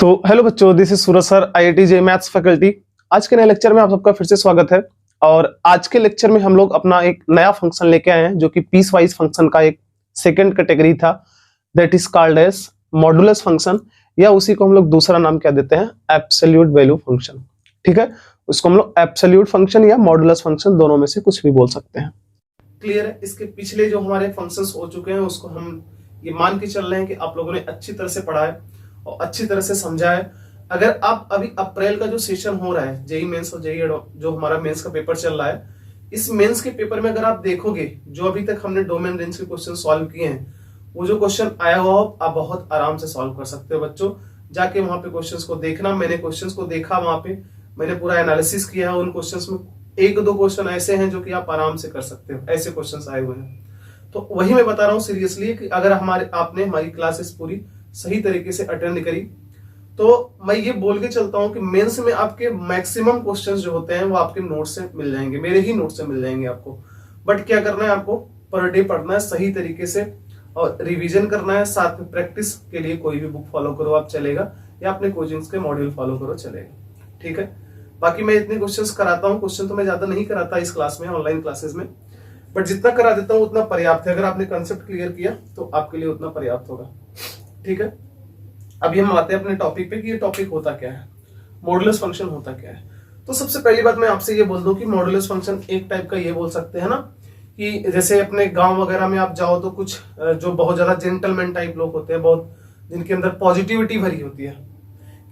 तो हेलो बच्चों, this is Suraj sir, IIT J maths faculty. आज के नए लेक्चर में आप सबका फिर से स्वागत है। और आज के लेक्चर में हम लोग अपना एक नया फंक्शन लेके आए हैं जो कि पीस वाइज फंक्शन का एक सेकंड कैटेगरी था, that is called as modulus function, या उसी को हम लोग दूसरा नाम क्या देते हैं, एब्सोल्यूट वैल्यू फंक्शन। ठीक है, उसको हम लोग एब्सोल्यूट फंक्शन या मॉडुलस फंक्शन दोनों में से कुछ भी बोल सकते हैं। क्लियर है? इसके पिछले जो हमारे फंक्शंस हो चुके हैं उसको हम ये मान के चल रहे हैं कि आप लोगों ने अच्छी तरह से पढ़ा है और अच्छी तरह से समझा है। अगर आप अभी अप्रैल का जो सेशन हो रहा है जेई मेंस और जेई जो हमारा मेंस का पेपर चल रहा है, इस मेंस के पेपर में अगर आप देखोगे जो अभी तक हमने डोमेन रेंज के क्वेश्चन सॉल्व किए हैं, वो जो क्वेश्चन आया हुआ आप बहुत आराम से सॉल्व कर सकते हो। बच्चों जाके वहां पे क्वेश्चंस को देखना, मैंने क्वेश्चंस को देखा, वहां पे मैंने पूरा एनालिसिस किया है। उन क्वेश्चंस में एक दो क्वेश्चन ऐसे हैं जो कि आप आराम से कर सकते हो, ऐसे क्वेश्चंस आए हुए हैं। तो वही मैं बता रहा हूँ सीरियसली कि अगर आपने हमारी क्लासेस पूरी सही तरीके से अटेंड करी तो मैं ये बोल के चलता हूं कि मेंस में आपके मैक्सिमम क्वेश्चंस जो होते हैं वो आपके नोट से मिल जाएंगे, मेरे ही नोट से मिल जाएंगे आपको। बट क्या करना है, आपको पर डे पढ़ना है सही तरीके से और रिवीजन करना है। साथ में प्रैक्टिस के लिए कोई भी बुक फॉलो करो आप चलेगा, या अपने कोचिंग्स के मॉड्यूल फॉलो करो चलेगा। ठीक है, बाकी मैं इतने क्वेश्चंस कराता हूँ, क्वेश्चन तो मैं ज्यादा नहीं कराता इस क्लास में, ऑनलाइन क्लासेस में, बट जितना करा देता हूँ उतना पर्याप्त है। अगर आपने कंसेप्ट क्लियर किया तो आपके लिए उतना पर्याप्त होगा। ठीक है, अभी हम आते हैं अपने टॉपिक पे कि ये टॉपिक होता क्या है, मॉडुलस फंक्शन होता क्या है। तो सबसे पहली बात मैं आपसे ये बोल दूं कि मॉडुलस फंक्शन एक टाइप का ये बोल सकते हैं ना कि जैसे अपने गांव वगैरह में आप जाओ तो कुछ जो बहुत ज्यादा जेंटलमैन टाइप लोग होते हैं, बहुत जिनके अंदर पॉजिटिविटी भरी होती है,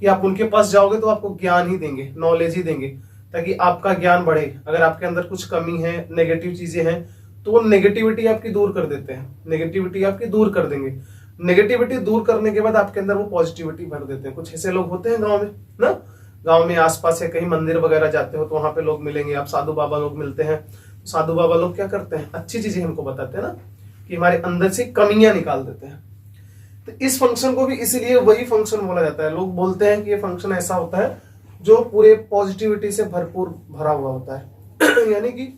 कि आप उनके पास जाओगे तो आपको ज्ञान ही देंगे, नॉलेज ही देंगे ताकि आपका ज्ञान बढ़े। अगर आपके अंदर कुछ कमी है, नेगेटिव चीजें हैं, तो वो नेगेटिविटी आपकी दूर कर देते हैं, नेगेटिविटी आपकी दूर कर देंगे। नेगेटिविटी दूर करने के बाद आपके अंदर वो पॉजिटिविटी भर देते हैं। कुछ ऐसे लोग होते हैं गांव में ना, गांव में आसपास या कहीं मंदिर वगैरह जाते हो तो वहां पे लोग मिलेंगे, आप साधु बाबा लोग मिलते हैं। साधु बाबा लोग क्या करते हैं, अच्छी चीजें हमको बताते हैं ना, कि हमारे अंदर से कमियां निकाल देते हैं। तो इस फंक्शन को भी इसीलिए वही फंक्शन बोला जाता है। लोग बोलते हैं कि ये फंक्शन ऐसा होता है जो पूरे पॉजिटिविटी से भरपूर भरा हुआ होता है। यानी कि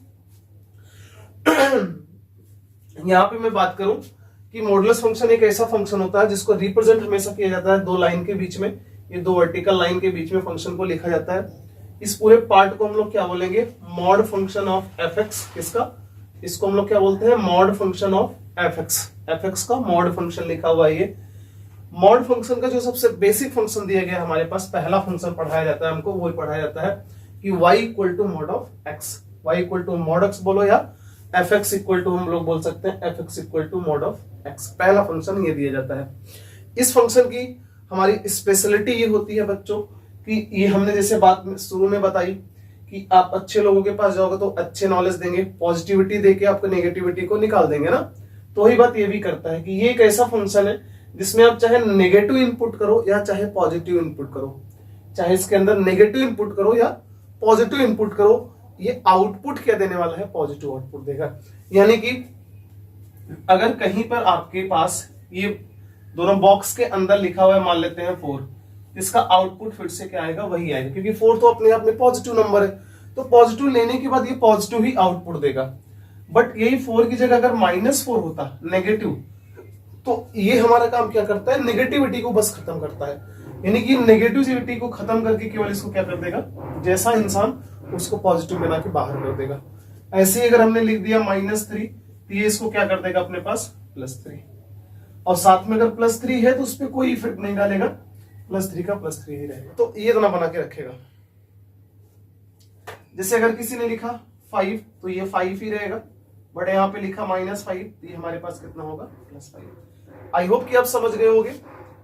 यहां पे मैं बात करूं कि मॉडुलस फंक्शन एक ऐसा फंक्शन होता है जिसको रिप्रेजेंट हमेशा किया जाता है दो लाइन के बीच में, ये दो वर्टिकल लाइन के बीच में फंक्शन को लिखा जाता है। इस पूरे पार्ट को हम लोग क्या बोलेंगे, mod function of F x. किसका, इसको हम लोग क्या बोलते हैं, mod function of F x. F x का मॉड फंक्शन लिखा हुआ है। ये मॉड फंक्शन का जो सबसे बेसिक फंक्शन दिया गया हमारे पास, पहला फंक्शन पढ़ाया जाता है हमको, वो पढ़ाया जाता है कि y equal to mod of X. y equal to mod X बोलो, या एफ एक्स इक्वल टू हम लोग बोल सकते हैं F X equal to mod of X. पहला फंक्शन ये दिया जाता है। इस फंक्शन की हमारी स्पेशलिटी ये होती है बच्चों कि ये हमने जैसे बात शुरू में बताई कि आप अच्छे लोगों के पास जाओगे तो अच्छे नॉलेज देंगे, पॉजिटिविटी देके आपको नेगेटिविटी को निकाल देंगे ना। तो वही बात ये भी करता है कि ये एक ऐसा फंक्शन है जिसमें आप चाहे नेगेटिव इनपुट करो या चाहे पॉजिटिव इनपुट करो, चाहे इसके अंदर नेगेटिव इनपुट करो या पॉजिटिव इनपुट करो, ये आउटपुट क्या देने वाला है, पॉजिटिव आउटपुट देगा। यानी कि अगर कहीं पर आपके पास ये दोनों बॉक्स के अंदर लिखा हुआ है, मान लेते हैं 4, इसका आउटपुट फिर से क्या आएगा, वही आएगा, क्योंकि 4 तो अपने आप में पॉजिटिव नंबर है, तो पॉजिटिव लेने के बाद ये पॉजिटिव ही आउटपुट देगा। बट यही 4 की जगह अगर -4 होता, नेगेटिव, तो ये हमारा काम क्या करता है, नेगेटिविटी को बस खत्म करता है। यानी कि नेगेटिविटी को खत्म करके केवल इसको क्या कर देगा, जैसा इंसान उसको पॉजिटिव बना के बाहर कर देगा। ऐसे ही अगर हमने लिख दिया -3, तो ये इसको क्या कर देगा अपने पास +3, और साथ में अगर +3 है तो उस पर कोई इफेक्ट नहीं डालेगा, +3 का +3 ही रहेगा। तो ये इतना बना के रखेगा। जैसे अगर किसी ने लिखा 5 तो ये 5 ही रहेगा, बट यहाँ पे लिखा -5 तो ये हमारे पास कितना होगा, +5। आई होप कि आप समझ गए होंगे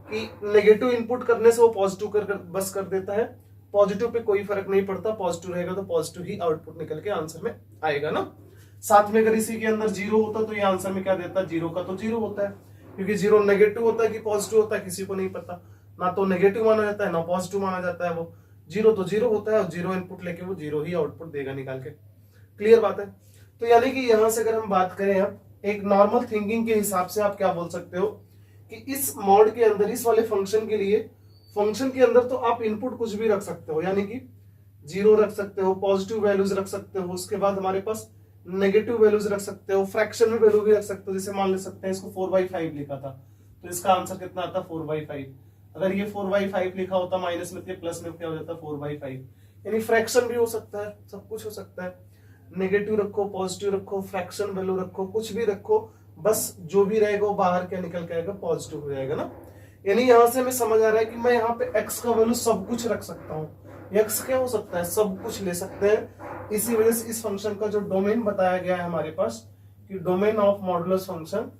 कि नेगेटिव इनपुट करने से वो पॉजिटिव कर बस कर देता है, पॉजिटिव पे कोई फर्क नहीं पड़ता, पॉजिटिव रहेगा तो पॉजिटिव ही आउटपुट निकल के आंसर में आएगा ना। साथ में अगर इसी के अंदर 0 होता तो ये आंसर में क्या देता, 0 का तो 0 होता है, क्योंकि 0 नेगेटिव होता है कि पॉजिटिव होता है किसी को नहीं पता, ना तो नेगेटिव माना जाता है ना पॉजिटिव माना जाता है। वो 0 तो 0 होता है और 0 इनपुट लेके वो 0 ही आउटपुट देगा निकाल के। क्लियर बात है? तो यानी कि यहां से अगर हम बात करें, आप एक नॉर्मल थिंकिंग के हिसाब से आप क्या बोल सकते हो कि इस मॉड के अंदर, इस वाले फंक्शन के लिए, फंक्शन के अंदर तो आप इनपुट कुछ भी रख सकते हो, यानी कि 0 रख सकते हो, पॉजिटिव वैल्यूज रख सकते हो, उसके बाद हमारे पास नेगेटिव वैल्यूज रख सकते हो, फ्रैक्शन में वैल्यू भी रख सकते हो। जैसे मान ले सकते हैं इसको 4/5 लिखा था तो इसका आंसर कितना आता, 4/5। अगर ये 4/5 लिखा होता माइनस में, प्लस में क्या हो जाता 4/5। यानी फ्रैक्शन भी हो सकता है, सब कुछ हो सकता है। नेगेटिव रखो, पॉजिटिव रखो, फ्रैक्शन वैल्यू रखो, कुछ भी रखो, बस जो भी रहेगा वो बाहर क्या निकल के आएगा, पॉजिटिव हो जाएगा ना। यानी यहां से हमें समझ आ रहा है कि मैं यहाँ पे x का वैल्यू सब कुछ रख सकता हूँ। x क्या हो सकता है, सब कुछ ले सकते हैं। इसी वजह से इस फंक्शन का जो डोमेन बताया गया है हमारे पास कि डोमेन ऑफ मॉडुलस फंक्शन,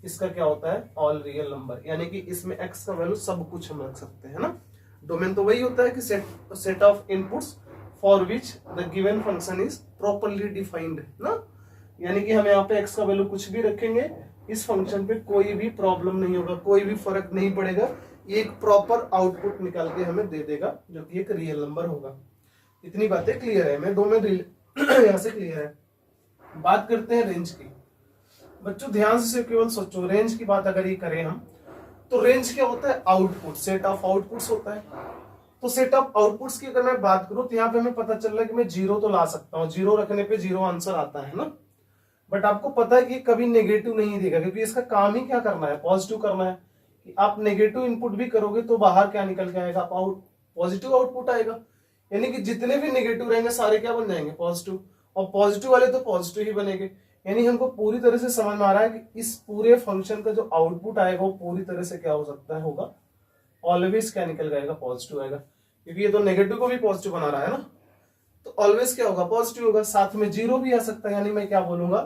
इसका क्या होता है, ऑल रियल नंबर। यानी कि इसमें x का वैल्यू सब कुछ हम रख सकते हैं ना। डोमेन तो वही होता है कि set of inputs for which the given function is properly defined ना। यानी कि हम यहाँ पे x का वैल्यू कुछ भी रखेंगे, इस फंक्शन पे कोई भी प्रॉब्लम नहीं होगा, कोई भी फर्क नहीं पड़ेगा, ये एक प्रॉपर आउटपुट निकाल के हमें दे देगा जो कि एक रियल नंबर होगा। इतनी बातें क्लियर है, मैं डोमेन यहाँ से क्लियर है। बात करते हैं रेंज की। बच्चों ध्यान से केवल सोचो, रेंज की बात अगर ये करें हम, तो रेंज क्या होता है, आउटपुट, सेट ऑफ आउटपुट्स होता है। तो सेट ऑफ आउटपुट्स की अगर मैं बात करूं तो यहाँ पे हमें पता चल रहा है कि मैं जीरो तो ला सकता हूँ, जीरो रखने पे जीरो आंसर आता है ना। बट आपको पता है कि कभी नेगेटिव नहीं देगा, क्योंकि इसका काम ही क्या करना है, पॉजिटिव करना है। कि आप नेगेटिव इनपुट भी करोगे तो बाहर क्या निकल के आएगा, पॉजिटिव आउटपुट आएगा। यानी कि जितने भी नेगेटिव रहेंगे सारे क्या बन जाएंगे, पॉजिटिव, और पॉजिटिव वाले तो पॉजिटिव ही बनेंगे। यानी हमको पूरी तरह से समझ में आ रहा है कि इस पूरे फंक्शन का जो आउटपुट आएगा वो पूरी तरह से क्या हो सकता है, होगा ऑलवेज क्या निकल जाएगा, पॉजिटिव आएगा। क्योंकि ये तो नेगेटिव को भी पॉजिटिव बना रहा है ना, तो ऑलवेज क्या होगा, पॉजिटिव होगा। साथ में जीरो भी आ सकता है, यानी मैं क्या बोलूंगा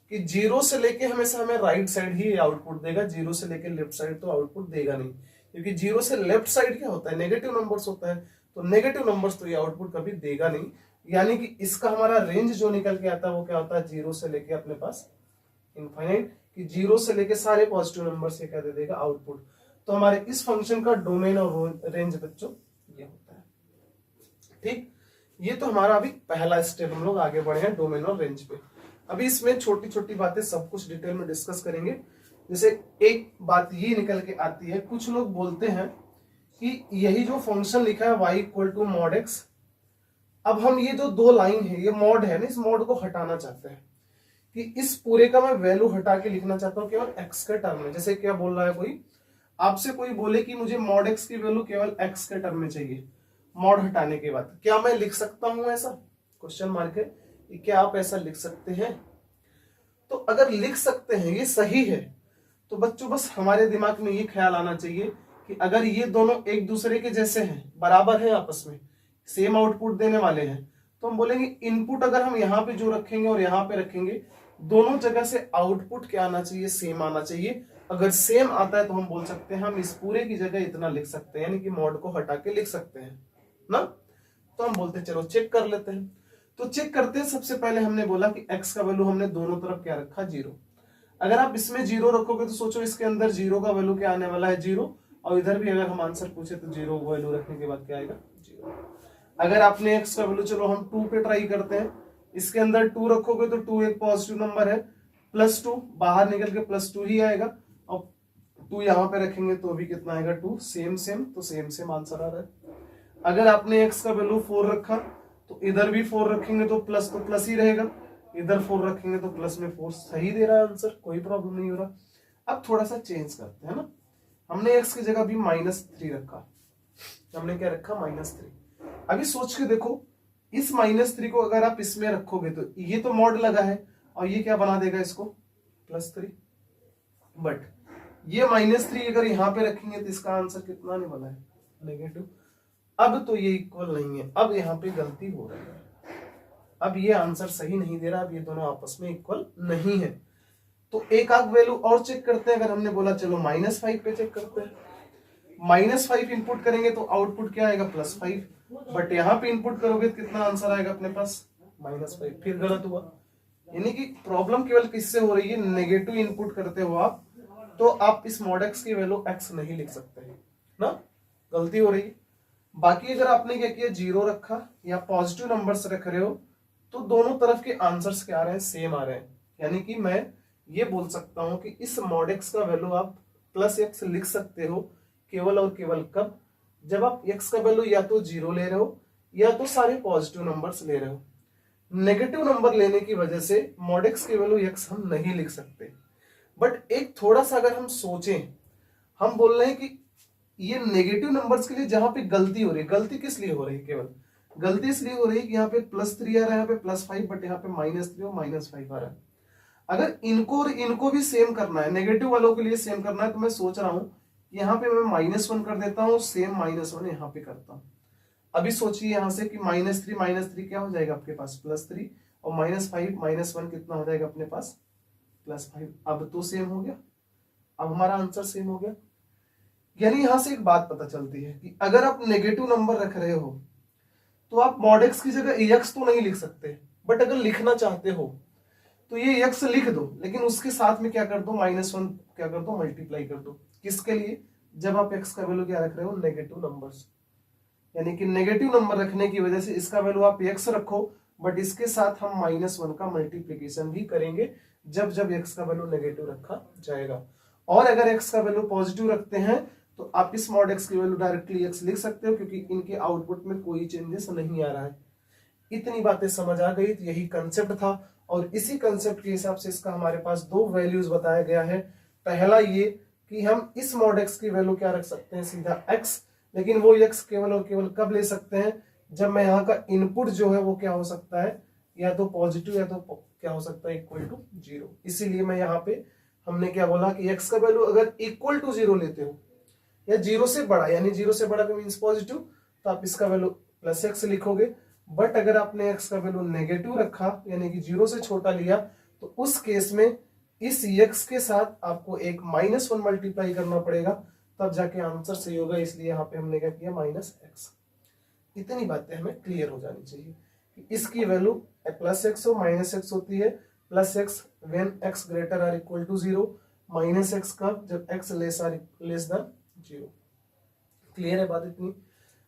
कि जीरो से लेके हमेशा हमें राइट साइड ही आउटपुट देगा, जीरो से लेके लेफ्ट साइड तो आउटपुट देगा नहीं। क्योंकि जीरो से लेफ्ट साइड क्या होता है, नेगेटिव नंबर्स होता है, तो नेगेटिव नंबर्स तो ये आउटपुट कभी देगा नहीं। यानी कि इसका हमारा रेंज जो निकल के आता है वो क्या होता है, जीरो से लेके अपने पास इनफाइनाइट, कि जीरो से लेके सारे पॉजिटिव नंबर से क्या दे देगा, आउटपुट। तो हमारे इस फंक्शन का डोमेन और रेंज बच्चों ये होता है। ठीक, ये तो हमारा अभी पहला स्टेप, हम लोग आगे बढ़े हैं डोमेन और रेंज पे। अभी इसमें छोटी छोटी बातें सब कुछ डिटेल में डिस्कस करेंगे। जैसे एक बात ये निकल के आती है, कुछ लोग बोलते हैं कि यही जो फंक्शन लिखा है y equal to mod x, अब हम ये जो दो लाइन है, ये मॉड है ना, इस मॉड को हटाना चाहते हैं कि इस पूरे का मैं वैल्यू हटा के लिखना चाहता हूं केवल x के टर्म में। जैसे क्या बोल रहा है कोई, आपसे कोई बोले कि मुझे मॉड x की वैल्यू केवल x के टर्म में चाहिए, मॉड हटाने के बाद, क्या मैं लिख सकता हूं ऐसा, क्वेश्चन मार्क है, क्या आप ऐसा लिख सकते हैं? तो अगर लिख सकते हैं, ये सही है, तो बच्चों बस हमारे दिमाग में ये ख्याल आना चाहिए कि अगर ये दोनों एक दूसरे के जैसे हैं, बराबर है, आपस में सेम आउटपुट देने वाले हैं, तो हम बोलेंगे इनपुट अगर हम यहाँ पे जो रखेंगे और यहाँ पे रखेंगे, दोनों जगह से आउटपुट क्या आना चाहिए, सेम आना चाहिए। अगर सेम आता है तो हम बोल सकते हैं हम इस पूरे की जगह इतना लिख सकते हैं, यानी कि मॉड को हटा के लिख सकते हैं ना। तो हम बोलते हैं चलो चेक कर लेते हैं। तो चेक करते हैं, सबसे पहले हमने बोला कि x का वैल्यू हमने दोनों तरफ क्या रखा, जीरो। अगर आप इसमें जीरो रखोगे तो सोचो इसके अंदर जीरो का वैल्यू क्या आने वाला है, जीरो, और इधर भी अगर हम आंसर पूछे तो जीरो वैल्यू रखने के बाद क्या आएगा, जीरो। अगर आपने x का वैल्यू, चलो हम 2 पे ट्राई करते हैं, इसके अंदर 2 रखोगे तो 2 एक पॉजिटिव नंबर है, +2 बाहर निकल के +2 ही आएगा, और 2 यहाँ पे रखेंगे तो भी कितना आएगा, 2, सेम सेम, तो सेम सेम आंसर आ रहा है। अगर आपने x का वैल्यू 4 रखा तो इधर भी 4 रखेंगे तो प्लस ही रहेगा, इधर 4 रखेंगे तो प्लस में 4, सही दे रहा है आंसर, कोई प्रॉब्लम नहीं हो रहा। अब थोड़ा सा चेंज करते हैं ना, हमने x की जगह भी -3 रखा, हमने क्या रखा, -3। अभी सोच के देखो, इस -3 को अगर आप इसमें रखोगे तो ये तो मॉड लगा है, और ये क्या बना देगा इसको, +3। बट ये -3 अगर यहाँ पे रखेंगे तो इसका आंसर कितना आने वाला है, नेगेटिव। अब तो ये इक्वल नहीं है, अब यहाँ पे गलती हो रही है, अब ये आंसर सही नहीं दे रहा, अब ये दोनों आपस में इक्वल नहीं है। तो एक आध वैल्यू और चेक करते हैं। अगर हमने बोला चलो -5 पे चेक करते हैं, -5 इनपुट करेंगे तो आउटपुट क्या आएगा, +5, बट यहाँ पे इनपुट करोगे तो कितना आंसर आएगा अपने पास, -5, फिर गलत हुआ। यानी कि प्रॉब्लम केवल किससे हो रही है, नेगेटिव इनपुट करते हो आप, तो आप इस मॉड x की वैल्यू x नहीं लिख सकते ना, गलती हो रही है। बाकी अगर आपने क्या किया, जीरो रखा या पॉजिटिव नंबर्स रख रहे हो, तो दोनों तरफ के आंसर्स क्या आ रहे हैं, सेम आ रहे हैं। यानी कि मैं ये बोल सकता हूं कि इस मॉड x का वैल्यू आप +x लिख सकते हो केवल और केवल कब, जब आप x का वैल्यू या तो जीरो ले रहे हो या तो सारे पॉजिटिव नंबर्स ले रहे हो। नेगेटिव नंबर लेने की वजह से मॉड x की वैल्यू x हम नहीं लिख सकते। बट एक थोड़ा सा अगर हम सोचें, हम बोल रहे हैं कि ये नेगेटिव नंबर्स के लिए जहां पे गलती हो रही है, गलती किस लिए हो रही है, केवल गलती इसलिए हो रही है कि यहाँ पे +3 आ रहा है, यहाँ पे +5, बट यहाँ पे -3 और -5 आ रहा है। अगर इनको और इनको भी सेम करना है, नेगेटिव वालों के लिए सेम करना है, तो मैं सोच रहा हूं यहाँ पे मैं -1 कर देता हूँ, सेम -1 यहाँ पे करता हूँ। अभी सोचिए यहां से कि -3 क्या हो जाएगा आपके पास, +3, और -5 -1 कितना हो जाएगा अपने पास, +5। अब तो सेम हो गया, अब हमारा आंसर सेम हो गया। यानी यहां से एक बात पता चलती है कि अगर आप नेगेटिव नंबर रख रहे हो तो आप mod x की जगह ax तो नहीं लिख सकते, बट अगर लिखना चाहते हो तो ये x लिख दो, लेकिन उसके साथ में क्या कर दो, -1 क्या कर दो, मल्टीप्लाई कर दो। किसके लिए, जब आप x का वैल्यू क्या रख रहे हो, नेगेटिव नंबर्स। यानी कि नेगेटिव नंबर रखने की वजह से इसका वैल्यू आप x रखो, बट इसके साथ हम -1 का मल्टीप्लीकेशन भी करेंगे जब जब x का वैल्यू नेगेटिव रखा जाएगा। और अगर x का वैल्यू पॉजिटिव रखते हैं तो आप इस mod x की वैल्यू डायरेक्टली x लिख सकते हो, क्योंकि इनके आउटपुट में कोई चेंजेस नहीं आ रहा है। इतनी बातें समझ आ गई, तो यही कंसेप्ट था, और इसी कंसेप्ट के हिसाब से इसका हमारे पास दो वैल्यूज बताया गया है। पहला ये कि हम इस mod x की वैल्यू क्या रख सकते हैं, सीधा x, लेकिन वो x केवल और केवल कब ले सकते हैं, जब मैं यहाँ का इनपुट जो है वो क्या हो सकता है, या तो पॉजिटिव या तो क्या हो सकता है, इक्वल टू 0। इसीलिए मैं यहाँ पे हमने क्या बोला कि x का वैल्यू अगर इक्वल टू 0 लेते हो या 0 से बड़ा, यानी 0 से बड़ा का मीन्स पॉजिटिव, तो आप इसका वैल्यू +x लिखोगे। बट अगर आपने x का वैल्यू नेगेटिव रखा, यानी कि 0 से छोटा लिया, तो उस केस में इस x के साथ आपको एक -1 मल्टीप्लाई करना पड़ेगा, तब जाके आंसर सही होगा। इसलिए यहाँ पे हमने क्या किया, -x। इतनी बातें हमें क्लियर हो जानी चाहिए कि इसकी वैल्यू +x हो, -x होती है, +x when x greater or equal to 0, -x का जब x लेस देन 0। क्लियर है बात इतनी।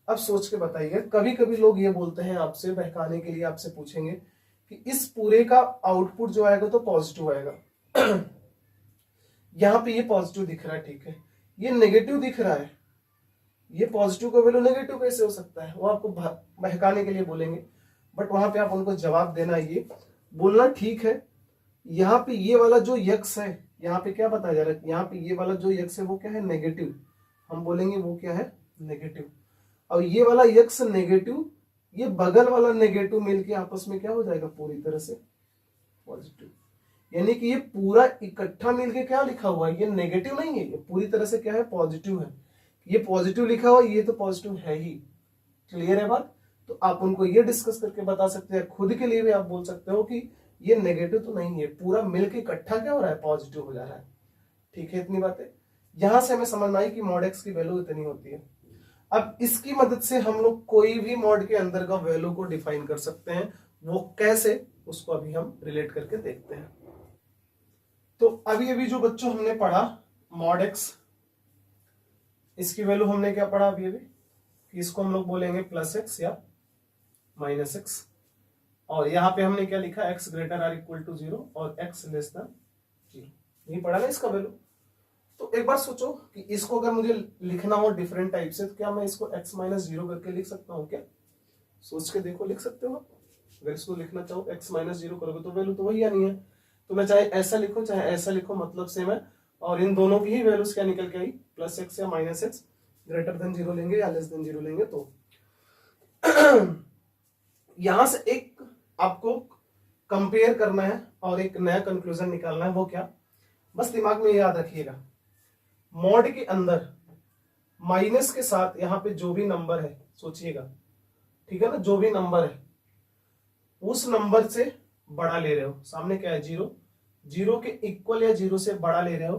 अब सोच के बताइए, कभी कभी लोग ये बोलते हैं, आपसे बहकाने के लिए आपसे पूछेंगे कि इस पूरे का आउटपुट जो आएगा तो पॉजिटिव आएगा। यहां पे ये पॉजिटिव दिख रहा है, ठीक है, ये नेगेटिव दिख रहा है, ये पॉजिटिव का वैल्यू नेगेटिव कैसे हो सकता है, वो आपको बहकाने के लिए बोलेंगे। बट वहां पे आप उनको जवाब देना, ये बोलना ठीक है, यहाँ पे ये वाला जो यक्स है, यहाँ पे क्या बताया जा रहा है, यहाँ पे ये वाला जो यक्स है वो क्या है, नेगेटिव। हम बोलेंगे वो क्या है, नेगेटिव। और ये वाला यक्स नेगेटिव, ये बगल वाला नेगेटिव मिलके आपस में क्या हो जाएगा, पूरी तरह से पॉजिटिव। यानी कि ये पूरा इकट्ठा मिलके क्या लिखा हुआ है, ये नेगेटिव नहीं है, ये पूरी तरह से क्या है, पॉजिटिव है। ये पॉजिटिव लिखा हुआ, ये तो पॉजिटिव है ही। क्लियर है बात। तो आप उनको ये डिस्कस करके बता सकते हैं, खुद के लिए भी आप बोल सकते हो कि ये नेगेटिव तो नहीं है, पूरा मिलके इकट्ठा क्या हो रहा है, पॉजिटिव हो जा रहा है। ठीक है, इतनी बातें यहां से हमें समझ में आई कि mod x की वैल्यू इतनी होती है। अब इसकी मदद से हम लोग कोई भी मॉड के अंदर का वैल्यू को डिफाइन कर सकते हैं। वो कैसे, उसको अभी हम रिलेट करके देखते हैं। तो अभी अभी जो बच्चों हमने पढ़ा mod x, इसकी वैल्यू हमने क्या पढ़ा अभी अभी, कि इसको हम लोग बोलेंगे +x या -x, और यहां पे हमने क्या लिखा, x greater or equal to 0 और x लेस देन 0। नहीं पढ़ा ना इसका वैल्यू। तो एक बार सोचो कि इसको अगर मुझे लिखना हो डिफरेंट टाइप से, तो क्या मैं इसको x -0 करके लिख सकता हूँ क्या, सोच के देखो, लिख सकते हो। अगर इसको लिखना चाहो x -0 करोगे तो वैल्यू तो वही आनी है। तो मैं चाहे ऐसा लिखो चाहे ऐसा लिखो, मतलब सेम है, और इन दोनों की ही वैल्यूज क्या निकल के आई, +x या -x, ग्रेटर देन 0 लेंगे या लेस देन 0 लेंगे। तो यहां से एक आपको कंपेयर करना है और एक नया कंक्लूजन निकालना है। वो क्या, बस दिमाग में याद रखिएगा, मॉड के अंदर माइनस के साथ यहां पे जो भी नंबर है, सोचिएगा, ठीक है ना, जो भी नंबर है उस नंबर से बड़ा ले रहे हो। सामने क्या है, 0, 0 के इक्वल या 0 से बड़ा ले रहे हो,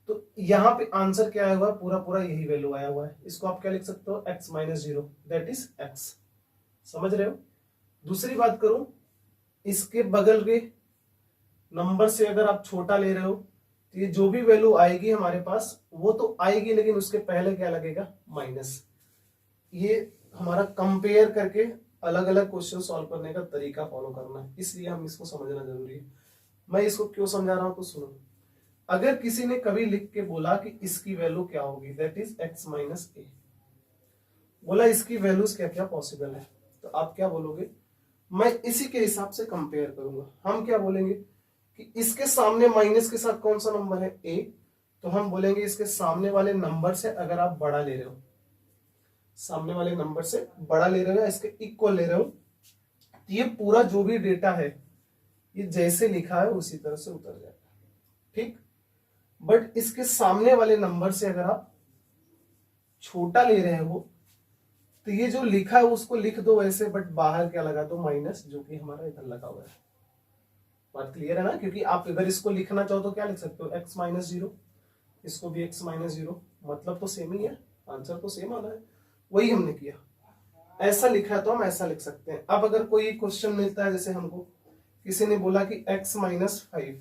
तो यहां पे आंसर क्या आया हुआ है, पूरा पूरा यही वैल्यू आया हुआ है। इसको आप क्या लिख सकते हो, x -0, दैट इज x। समझ रहे हो। दूसरी बात करूं, इसके बगल के नंबर से अगर आप छोटा ले रहे हो, तो ये जो भी वैल्यू आएगी हमारे पास वो तो आएगी, लेकिन उसके पहले क्या लगेगा, माइनस। ये हमारा कंपेयर करके अलग अलग क्वेश्चन सॉल्व करने का तरीका फॉलो करना है, इसलिए हम इसको समझना जरूरी है। मैं इसको क्यों समझा रहा हूं तो सुनो। अगर किसी ने कभी लिख के बोला कि इसकी वैल्यू क्या होगी, दैट इज x -a, बोला इसकी वैल्यूज क्या क्या पॉसिबल है, तो आप क्या बोलोगे, मैं इसी के हिसाब से कंपेयर करूंगा। हम क्या बोलेंगे कि इसके सामने माइनस के साथ कौन सा नंबर है, a, तो हम बोलेंगे इसके सामने वाले नंबर से अगर आप बड़ा ले रहे हो, सामने वाले नंबर से बड़ा ले रहे हो या इसके इक्वल ले रहे हो, तो ये पूरा जो भी डेटा है ये जैसे लिखा है उसी तरह से उतर जाएगा, ठीक। बट इसके सामने वाले नंबर से अगर आप छोटा ले रहे हो तो ये जो लिखा है उसको लिख दो वैसे, बट बाहर क्या लगा दो माइनस, जो कि हमारा इधर लगा हुआ है। बात क्लियर है ना? क्योंकि आप अगर इसको लिखना चाहो तो क्या लिख सकते हो, x माइनस जीरो, इसको भी x माइनस जीरो, मतलब तो सेम ही है, आंसर तो सेम आना है, वही हमने किया। ऐसा लिखा है तो हम ऐसा लिख सकते हैं। अब अगर कोई क्वेश्चन मिलता है, जैसे हमको किसी ने बोला कि x माइनस 5,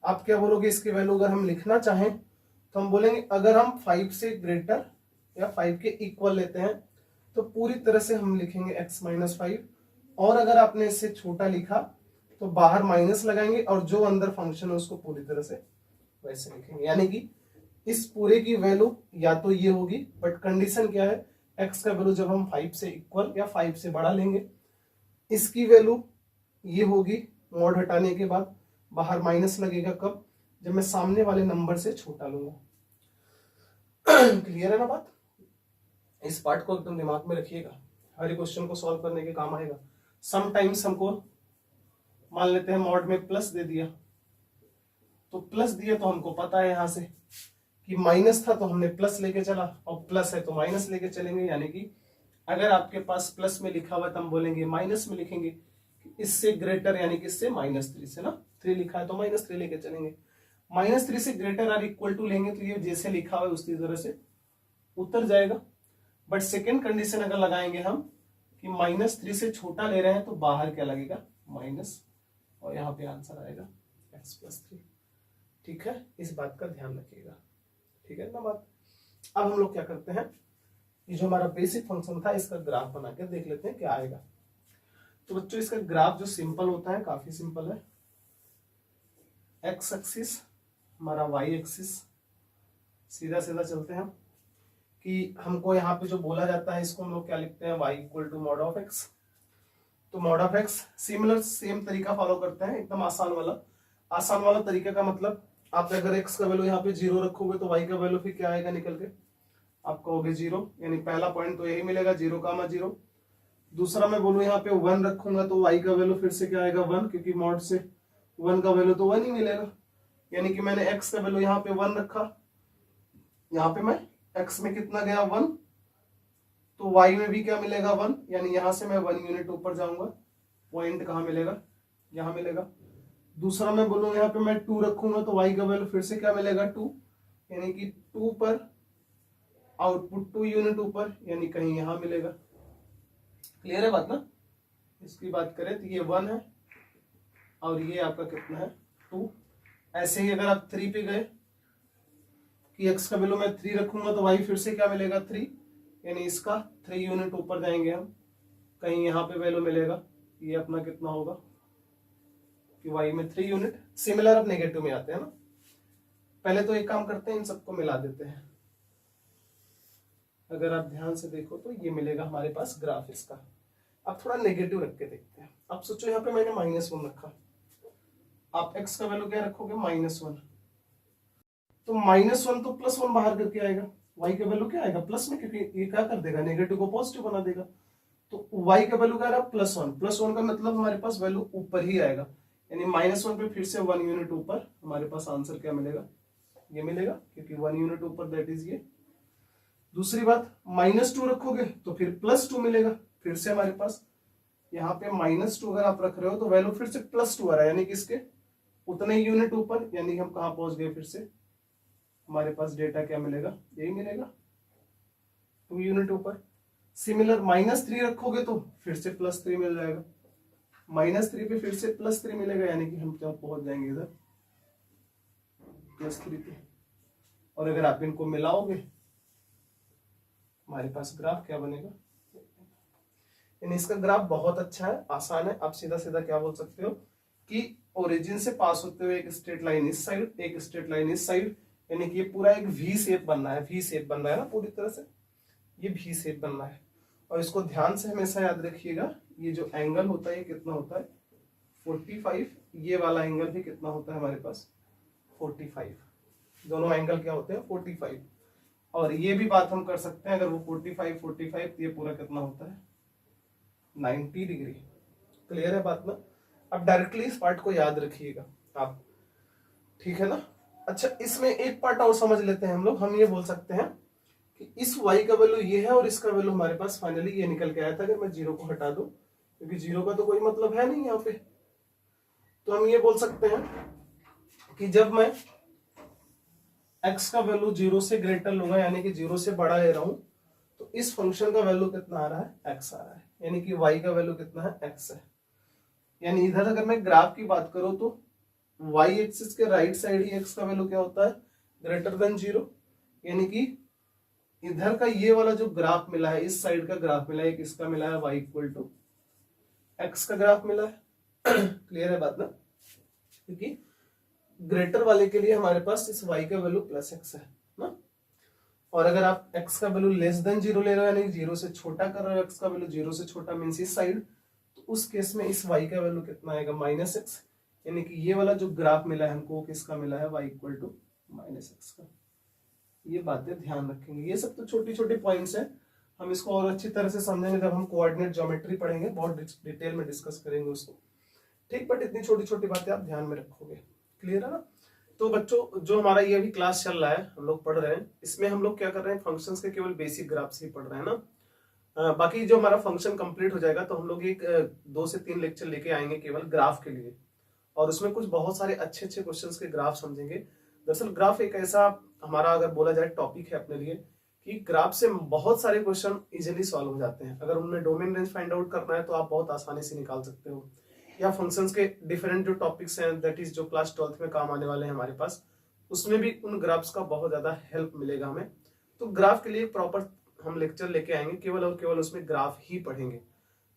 आप क्या बोलोगे इसकी वैल्यू अगर हम लिखना चाहें तो हम बोलेंगे अगर हम 5 से ग्रेटर या 5 के इक्वल लेते हैं तो पूरी तरह से हम लिखेंगे x माइनस 5, और अगर आपने इससे छोटा लिखा तो बाहर माइनस लगाएंगे और जो अंदर फंक्शन है उसको पूरी तरह से वैसे लिखेंगे। यानी कि इस पूरे की वैल्यू या तो ये होगी, बट कंडीशन क्या है, x का वैल्यू जब हम 5 से इक्वल या 5 से बड़ा लेंगे, इसकी वैल्यू ये होगी मॉड हटाने के बाद, बाहर माइनस लगेगा कब, जब मैं सामने वाले नंबर से छोटा लूंगा। क्लियर है ना बात? इस पार्ट को एकदम दिमाग में रखिएगा, हर क्वेश्चन को सॉल्व करने के काम आएगा। समटाइम्स हमको मान लेते हैं मॉड में प्लस दे दिया, तो प्लस दिया तो हमको पता है यहां से कि माइनस था तो हमने प्लस लेके चला, और प्लस है तो माइनस लेके चलेंगे। यानी कि अगर आपके पास प्लस में लिखा हुआ तो हम बोलेंगे माइनस में लिखेंगे, इससे ग्रेटर यानी कि इससे -3 से ना, 3 लिखा है तो -3 लेके चलेंगे। -3 से ग्रेटर और इक्वल टू लेंगे तो ये जैसे लिखा हुआ है उसी तरह से उतर जाएगा। बट सेकेंड कंडीशन अगर लगाएंगे हम कि -3 से छोटा ले रहे हैं तो बाहर क्या लगेगा, माइनस, और यहाँ पे आंसर आएगा x+3। ठीक है, इस बात का ध्यान रखिएगा। ठीक है ना बात? अब हम लोग क्या करते हैं, ये जो हमारा बेसिक फंक्शन था इसका ग्राफ बना के देख लेते हैं क्या आएगा। तो बच्चों इसका ग्राफ जो सिंपल होता है, काफी सिंपल है। एक्स एक्सिस हमारा वाई एक्सिस, सीधा सीधा चलते हैं कि हमको यहाँ पे जो बोला जाता है इसको हम लोग क्या लिखते हैं, y equal to mod of x. तो mod of x similar same तरीका फॉलो करते हैं, एकदम आसान वाला। आसान वाला तरीके का मतलब आप अगर x का वैल्यू यहाँ पे 0 रखोगे तो y का वैल्यू फिर क्या आएगा निकल के, आप कहोगे 0, यानी पहला पॉइंट तो यही मिलेगा 0,0। दूसरा मैं बोलूँ यहाँ पे 1 रखूंगा तो y का वैल्यू फिर से क्या आएगा 1, क्योंकि मॉड से 1 का वैल्यू तो 1 ही मिलेगा। यानी कि मैंने x का वैल्यू यहाँ पे 1 रखा, यहाँ पे मैं x में कितना गया 1, तो y में भी क्या मिलेगा 1, यानी यहां से मैं 1 यूनिट ऊपर जाऊंगा, पॉइंट कहां मिलेगा, यहां मिलेगा। दूसरा मैं बोलूँ यहाँ पे मैं 2 रखूंगा तो y का वैल्यू फिर से क्या मिलेगा 2, यानी कि 2 पर आउटपुट 2 यूनिट ऊपर, यानी कहीं यहां मिलेगा। क्लियर है बात ना? इसकी बात करें तो ये 1 है और ये आपका कितना है 2। ऐसे ही अगर आप 3 पे गए कि x का वैल्यू मैं 3 रखूंगा तो y फिर से क्या मिलेगा 3, यानी इसका 3 यूनिट ऊपर जाएंगे हम, कहीं यहाँ पे वैल्यू मिलेगा, ये अपना कितना होगा कि y में 3 यूनिट। सिमिलर अब नेगेटिव में आते हैं ना, पहले तो एक काम करते हैं इन सबको मिला देते हैं। अगर आप ध्यान से देखो तो ये मिलेगा हमारे पास ग्राफ इसका। अब थोड़ा नेगेटिव रख के देखते हैं। अब सोचो यहाँ पे मैंने -1 रखा, आप x का वैल्यू क्या रखोगे -1, तो -1 तो +1 बाहर करके आएगा, y का वैल्यू क्या आएगा प्लस में, क्योंकि ये क्या कर देगा नेगेटिव को पॉजिटिव बना देगा। तो y का वैल्यू क्या रहा +1 का मतलब हमारे पास वैल्यू ऊपर ही आएगा, यानी -1 पे फिर से 1 यूनिट ऊपर हमारे पास आंसर क्या मिलेगा, ये मिलेगा, क्योंकि 1 यूनिट ऊपर दैट इज ये। दूसरी बात -2 रखोगे तो फिर +2 मिलेगा, फिर से हमारे पास यहाँ पे -2 अगर आप रख रहे हो तो वैल्यू फिर से +2 आ रहा है, यानी कि इसके उतने यूनिट ऊपर, यानी हम कहाँ पहुंच गए, फिर से हमारे पास डेटा क्या मिलेगा, यही मिलेगा 2 यूनिट ऊपर। सिमिलर -3 रखोगे तो फिर से +3 मिल जाएगा, -3 पे फिर से +3 मिलेगा, यानी कि हम क्या पहुंच जाएंगे इधर +3 पे। और अगर आप इनको मिलाओगे हमारे पास ग्राफ क्या बनेगा, यानी इसका ग्राफ बहुत अच्छा है, आसान है। आप सीधा सीधा क्या बोल सकते हो कि ओरिजिन से पास होते हुए एक स्ट्रेट लाइन इस साइड, एक स्ट्रेट लाइन इस साइड, यानी कि ये पूरा एक वी शेप बनना है, वी शेप बनना है ना पूरी तरह से, ये वी शेप बनना है। और इसको ध्यान से हमेशा याद रखिएगा, ये जो एंगल होता है ये कितना होता है 45, ये वाला एंगल भी कितना होता है हमारे पास 45, दोनों एंगल क्या होते हैं 45। और ये भी बात हम कर सकते हैं, अगर वो 45 तो ये पूरा कितना होता है 90 डिग्री। क्लियर है बात ना। अब डायरेक्टली इस पार्ट को याद रखिएगा आप, ठीक है ना। अच्छा, इसमें एक पार्ट और समझ लेते हैं हम लोग। हम ये बोल सकते हैं कि इस y का वैल्यू ये है और इसका वैल्यू हमारे पास फाइनली ये निकल के आया था, अगर मैं जीरो को हटा दूं, क्योंकि जीरो का तो कोई मतलब है नहीं यहाँ पे। तो हम ये बोल सकते हैं कि जब मैं x का वैल्यू जीरो से ग्रेटर लूंगा, यानी कि जीरो से बड़ा ले रहा हूं, तो इस फंक्शन का वैल्यू कितना आ रहा है x आ रहा है, यानी कि y का वैल्यू कितना है x है। यानी इधर अगर मैं ग्राफ की बात करूं तो y एक्सिस के राइट साइड ही x का वैल्यू क्या होता है ग्रेटर देन जीरो, यानी कि इधर का ये वाला जो ग्राफ मिला है, इस साइड का ग्राफ मिला है, एक इसका मिला है y इक्वल टू x का ग्राफ मिला है। क्लियर है बात ना, क्योंकि ग्रेटर वाले के लिए हमारे पास इस y का वैल्यू प्लस x है ना। और अगर आप x का वैल्यू लेस देन जीरो ले रहे हो, यानी जीरो से छोटा कर रहे हो, x का वैल्यू जीरो से छोटा मींस इस साइड, तो उस केस में इस y का वैल्यू कितना आएगा माइनस x, यानी कि ये वाला जो ग्राफ मिला है हमको किसका मिला है y equal to minus x का। ये बातें ध्यान रखेंगे, ये सब तो छोटी छोटी पॉइंट्स हैं, हम इसको और अच्छी तरह से समझेंगे जब हम कोऑर्डिनेट ज्योमेट्री पढ़ेंगे, बहुत डिटेल में डिस्कस करेंगे उसको, ठीक। बट इतनी छोटी छोटी बातें आप ध्यान में रखोगे। क्लियर है ना। तो बच्चों, जो हमारा ये अभी क्लास चल रहा है, हम लोग पढ़ रहे हैं, इसमें हम लोग क्या कर रहे हैं, फंक्शंस के केवल बेसिक ग्राफ्स ही पढ़ रहे हैं ना। बाकी जो हमारा फंक्शन कंप्लीट हो जाएगा तो हम लोग एक 2 से 3 लेक्चर लेके आएंगे केवल ग्राफ के लिए, और उसमें कुछ बहुत सारे अच्छे अच्छे क्वेश्चंस के ग्राफ समझेंगे। दरअसल ग्राफ एक ऐसा हमारा, अगर बोला जाए, टॉपिक है अपने लिए कि ग्राफ से बहुत सारे क्वेश्चन इजीली सॉल्व हो जाते हैं। अगर उनमें डोमेन रेंज फाइंड आउट करना है तो आप बहुत आसानी से निकाल सकते हो, या फंक्शंस के डिफरेंट जो टॉपिक्स हैं, दैट इज जो क्लास 12th में काम आने वाले हैं हमारे पास, उसमें भी उन ग्राफ्स का बहुत ज्यादा हेल्प मिलेगा हमें। तो ग्राफ के लिए प्रॉपर हम लेक्चर लेके आएंगे, केवल और केवल उसमें ग्राफ ही पढ़ेंगे।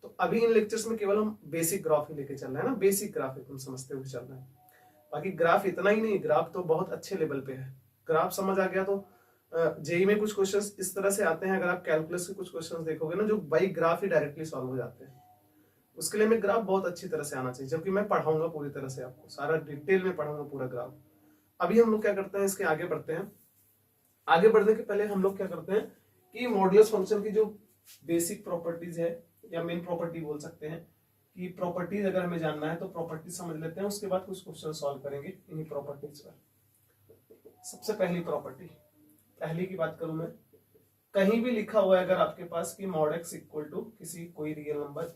तो अभी इन लेक्चर्स में केवल हम बेसिक ग्राफ ही लेके चल रहे हैं ना, बेसिक ग्राफ एकदम समझते हुए चल रहे हैं। बाकी ग्राफ इतना ही नहीं, ग्राफ तो बहुत अच्छे लेवल पे है। ग्राफ समझ आ गया तो जेई में कुछ क्वेश्चंस इस तरह से आते हैं, अगर आप कैलकुलस के कुछ क्वेश्चंस देखोगे ना, जो by graph he directly solve हो जाते हैं। उसके लिए हमें ग्राफ बहुत अच्छी तरह से आना चाहिए, जबकि मैं पढ़ाऊंगा पूरी तरह से, आपको सारा डिटेल में पढ़ाऊंगा पूरा ग्राफ। अभी हम लोग क्या करते हैं, इसके आगे बढ़ते हैं। आगे बढ़ने के पहले हम लोग क्या करते हैं कि मॉडुलस फंक्शन की जो बेसिक प्रॉपर्टीज है, या मेन प्रॉपर्टी बोल सकते हैं, कि प्रॉपर्टीज अगर हमें जानना है तो प्रॉपर्टीज समझ लेते हैं, उसके बाद कुछ क्वेश्चन सॉल्व करेंगे इन्हीं प्रॉपर्टीज पर। सबसे पहली प्रॉपर्टी, पहली की बात करूं मैं, कहीं भी लिखा हुआ है अगर आपके पास कि मॉड एक्स इक्वल टू किसी कोई real number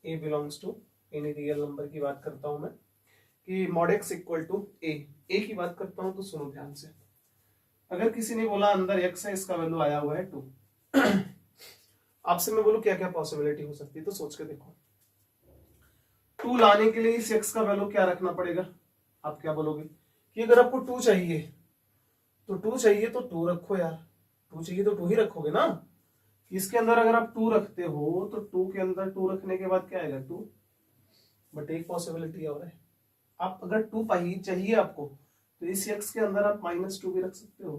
A belongs to any real number की बात करता हूं मैं, कि mod X equal to A की बात करता हूं, तो सुनो ध्यान से। अगर किसी ने बोला अंदर एक्स है, इसका वैल्यू आया हुआ है 2, आपसे मैं बोलूं क्या क्या पॉसिबिलिटी हो सकती है, तो सोच के देखो। 2 लाने के लिए इस एक्स का वैल्यू क्या रखना पड़ेगा, आप क्या बोलोगे कि अगर आपको 2 चाहिए तो 2 चाहिए तो 2 रखो यार, 2 चाहिए तो 2 ही रखोगे ना। इसके अंदर अगर आप 2 रखते हो तो 2 के अंदर 2 रखने के बाद क्या आएगा 2। बट एक पॉसिबिलिटी और है, आप अगर 2 चाहिए आपको तो इस एक्स के अंदर आप -2 भी रख सकते हो,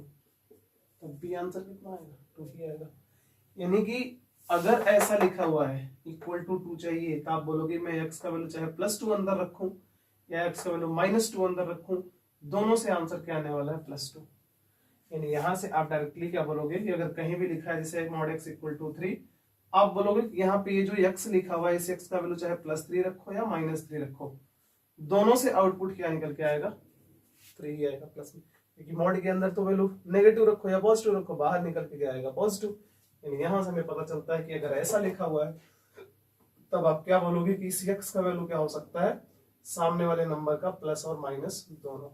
तब भी आंसर कितना आएगा 2 ही आएगा। यानी कि अगर ऐसा लिखा हुआ है इक्वल टू 2 चाहिए, तो आप बोलोगे मैं एक्स का वैल्यू चाहे +2 अंदर रखूं या एक्स का वैल्यू -2 अंदर रखूं, दोनों से आंसर क्या आने वाला है +2। यानी यहां से आप डायरेक्टली क्या बोलोगे कि अगर कहीं भी लिखा है जैसे मॉड एक्स इक्वल टू 3, आप बोलोगे कि यहाँ पे ये जो एक्स लिखा हुआ है, इस एक्स का वैल्यू चाहे +3 रखो या -3 रखो, दोनों से आउटपुट क्या निकल के आएगा 3 ही आएगा प्लस में, क्योंकि मॉड के अंदर तो वैल्यू नेगेटिव रखो या पॉजिटिव रखो, बाहर निकल के क्या आएगा पॉजिटिव। यानी यहां से हमें पता चलता है कि अगर ऐसा लिखा हुआ है तब आप क्या बोलोगे कि इस एक्स का वैल्यू क्या हो सकता है, सामने वाले नंबर का प्लस और माइनस दोनों।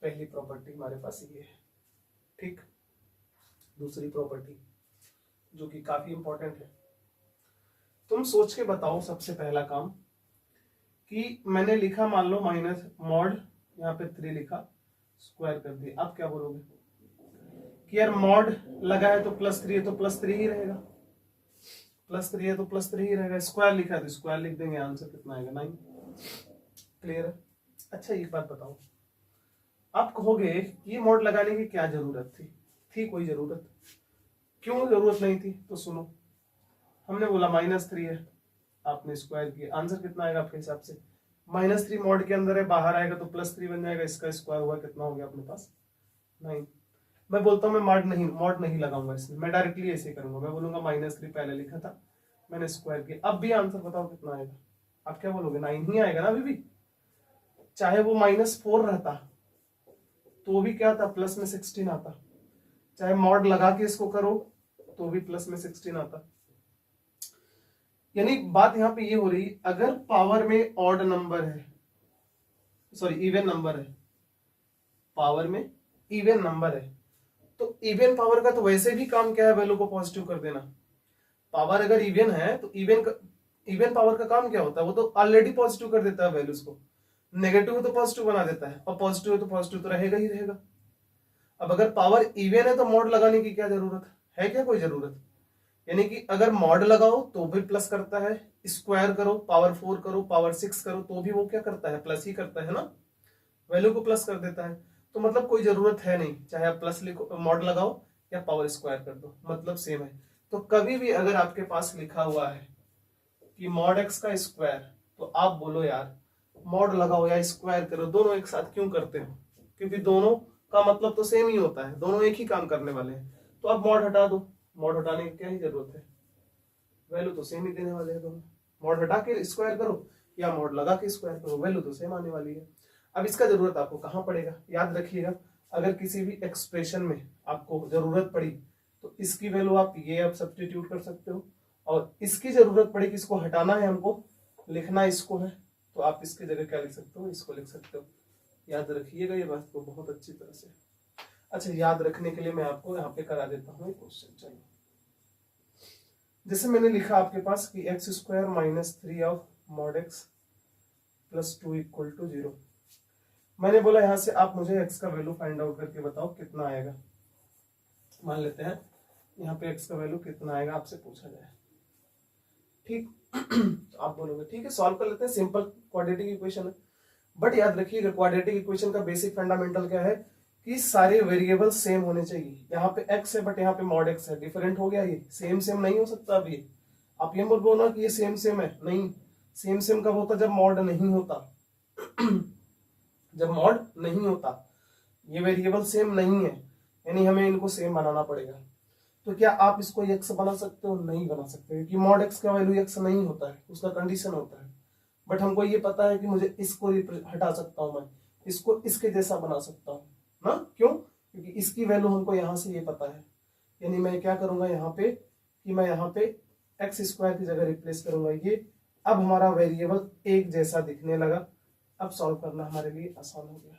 पहली प्रॉपर्टी हमारे पास ये है, ठीक। दूसरी प्रॉपर्टी जो कि काफी इंपॉर्टेंट है, तुम सोच के बताओ सबसे पहला काम, कि मैंने लिखा मान लो माइनस मॉड, यहाँ पे 3 लिखा, स्क्वायर कर दिया, आप क्या बोलोगे कि यार मॉड लगा है तो +3 है तो +3 ही रहेगा, +3 है तो +3 ही रहेगा, स्क्वायर लिखा है तो स्क्वायर लिख देंगे, आंसर कितना आएगा 9। क्लियर है। अच्छा एक बात बताओ, आप कहोगे ये मॉड लगाने की क्या जरूरत थी कोई जरूरत, क्यों जरूरत नहीं थी, तो सुनो। हमने बोला -3 है, आपने स्क्वायर किया, आंसर कितना आएगा आपके हिसाब से -3 मॉड के अंदर है, बाहर आएगा तो +3 बन जाएगा, इसका स्क्वायर हुआ कितना हो गया अपने पास 9। मैं बोलता हूँ मैं मॉड नहीं लगाऊंगा इसमें, मैं डायरेक्टली ऐसे करूंगा, मैं बोलूंगा -3 पहले लिखा था मैंने स्क्वायर किया। अब भी आंसर बताओ कितना आएगा, आप क्या बोलोगे 9 ही आएगा ना अभी भी, चाहे वो -4 रहता तो भी क्या था प्लस में 16 आता, चाहे मॉड लगा के इसको करो तो भी प्लस में 16 आता। यानी बात यहां पे ये हो रही, अगर पावर में ऑड नंबर है, सॉरी इवन नंबर है, पावर में इवन नंबर है, तो इवन पावर का तो वैसे भी काम क्या है, वैल्यू को पॉजिटिव कर देना। पावर अगर इवन है तो इवन पावर का काम क्या होता है, वो तो ऑलरेडी पॉजिटिव कर देता है वैल्यूज को, नेगेटिव है तो पॉजिटिव बना देता है, और पॉजिटिव है तो पॉजिटिव तो रहेगा ही रहेगा। अब अगर पावर इवन है तो मॉड लगाने की क्या जरूरत है, क्या कोई जरूरत? यानी कि अगर मॉड लगाओ तो भी प्लस करता है, स्क्वायर करो, पावर 4 करो, पावर 6 करो तो भी वो क्या करता है, प्लस ही करता है ना, वैल्यू को प्लस कर देता है। तो मतलब कोई जरूरत है नहीं, चाहे आप प्लस लिखो, मॉड लगाओ या पावर स्क्वायर कर दो, मतलब सेम है। तो कभी भी अगर आपके पास लिखा हुआ है कि मॉड एक्स का स्क्वायर, तो आप बोलो यार मॉड लगाओ या स्क्वायर करो, दोनों एक साथ क्यों करते हो, क्योंकि दोनों का मतलब तो सेम ही होता है, दोनों एक ही काम करने वाले हैं। तो आप मॉड हटा दो, मॉड हटाने की क्या ही जरूरत है, वैल्यू तो सेम ही देने वाले हैं दोनों। मॉड हटा के स्क्वायर करो या मॉड लगा के स्क्वायर करो, वैल्यू तो सेम आने वाली है। अब इसका जरूरत आपको कहां पड़ेगा, याद रखिएगा, अगर किसी भी एक्सप्रेशन में आपको जरूरत पड़ी तो इसकी वैल्यू आप ये अब सब्स्टिट्यूट कर सकते हो, और इसकी जरूरत पड़ी कि इसको हटाना है हमको, लिखना इसको है, तो आप इसकी जगह क्या लिख सकते हो, इसको लिख सकते हो। याद रखिएगा ये बात को बहुत अच्छी तरह से। अच्छा, याद रखने के लिए मैं आपको यहाँ पे करा देता हूँ एक क्वेश्चन। चलो, जैसे मैंने लिखा आपके पास कि x square -3 of mod x plus 2 equal to 0। मैंने बोला यहाँ से आप मुझे x का वैल्यू फाइंड आउट करके बताओ कितना आएगा। मान लेते हैं यहाँ पे x का वैल्यू कितना आएगा आपसे पूछा जाए, ठीक। तो आप बोलोगे ठीक है सॉल्व कर लेते हैं, सिंपल क्वाड्रेटिक इक्वेशन है। बट याद रखिएगा क्वाड्रेटिक इक्वेशन का बेसिक फंडामेंटल क्या है कि सारे वेरिएबल सेम होने चाहिए। यहाँ पे x है बट यहाँ पे मॉड x है, डिफरेंट हो गया, ये सेम सेम नहीं हो सकता। अब ये आप ये मत बोलना कि ये सेम सेम है, नहीं, सेम सेम कब होता, जब मॉड नहीं होता। जब मॉड नहीं होता, ये वेरिएबल सेम नहीं है, यानी हमें इनको सेम बनाना पड़ेगा। तो क्या आप इसको x बना सकते हो, नहीं बना सकते, क्योंकि मॉड x का वैल्यू x नहीं होता है, उसका कंडीशन होता है। बट हमको ये पता है कि मुझे इसको हटा सकता हूं, मैं इसको इसके जैसा बना सकता हूँ ना, क्यों, क्योंकि इसकी वैल्यू हमको यहाँ से ये पता है। यानी मैं क्या करूंगा यहाँ पे कि मैं यहाँ पे एक्स स्क्वायर की जगह रिप्लेस करूंगा ये। अब हमारा वेरिएबल एक जैसा दिखने लगा, अब सॉल्व करना हमारे लिए आसान हो गया।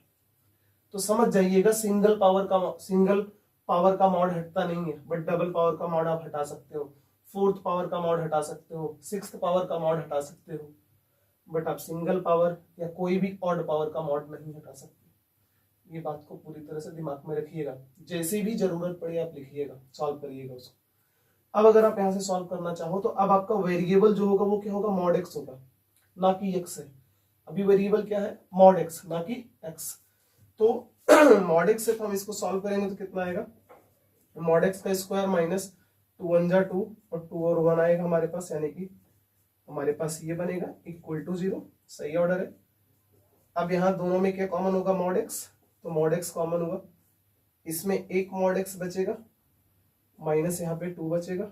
तो समझ जाइएगा सिंगल पावर का मॉड हटता नहीं है, बट डबल पावर का मॉड आप हटा सकते हो, फोर्थ पावर का मॉड हटा सकते हो, सिक्स्थ पावर का मॉड हटा सकते हो, बट आप सिंगल पावर या कोई भी ऑड पावर का मॉड नहीं हटा सकते। ये बात को पूरी तरह से दिमाग में रखिएगा, जैसे भी जरूरत पड़े आप लिखिएगा, सॉल्व करिएगा उसको। अब अगर आप यहां से सॉल्व करना चाहो तो अब आपका वेरिएबल जो होगा वो क्या होगा, मॉड एक्स होगा, ना कि एक्स है। अभी वेरिएबल क्या है, मॉड एक्स, ना कि एक्स। तो मॉड एक्स से हम इसको सॉल्व करेंगे तो कितना आएगा, मॉड एक्स का स्क्वायर माइनस 2 1 जा 2 और 2 और 1 आएगा हमारे पास, यानी कि हमारे पास ये बनेगा इक्वल टू 0। सही ऑर्डर है। अब यहाँ दोनों में क्या कॉमन होगा, मॉड एक्स, तो मॉड एक्स कॉमन होगा, इसमें एक मॉड एक्स बचेगा, माइनस यहाँ पे 2 बचेगा,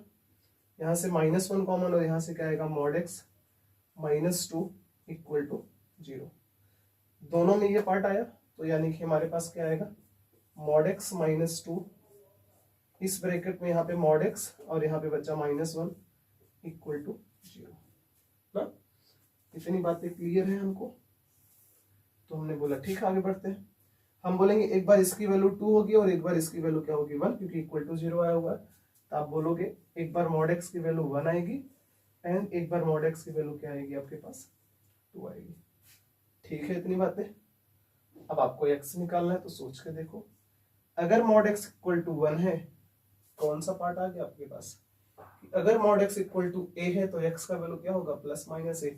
यहाँ से -1 कॉमन और यहाँ से क्या आएगा, मॉड एक्स -2 इक्वल टू 0। दोनों में ये पार्ट आया, तो यानी कि हमारे पास क्या आएगा, मॉड एक्स -2, इस ब्रैकेट में यहाँ पे मॉड एक्स और यहाँ पे बचा -1 इक्वल टू 0 ना। इतनी बातें क्लियर है हमको, तो हमने बोला ठीक आगे बढ़ते हैं। हम बोलेंगे एक बार इसकी वैल्यू 2 होगी और एक बार इसकी वैल्यू क्या होगी 1, क्योंकि इक्वल टू 0 आया हुआ है। तो आप बोलोगे एक बार मॉड एक्स की वैल्यू 1 आएगी एंड एक बार मॉड एक्स की वैल्यू क्या आएगी आपके पास, 2 आएगी। ठीक है, इतनी बातें। अब आपको x निकालना है तो सोच के देखो, अगर मॉड x इक्वल टू 1 है, कौन सा पार्ट आ गया आपके पास, अगर mod x equal to a है तो x का वैल्यू क्या होगा, प्लस माइनस a।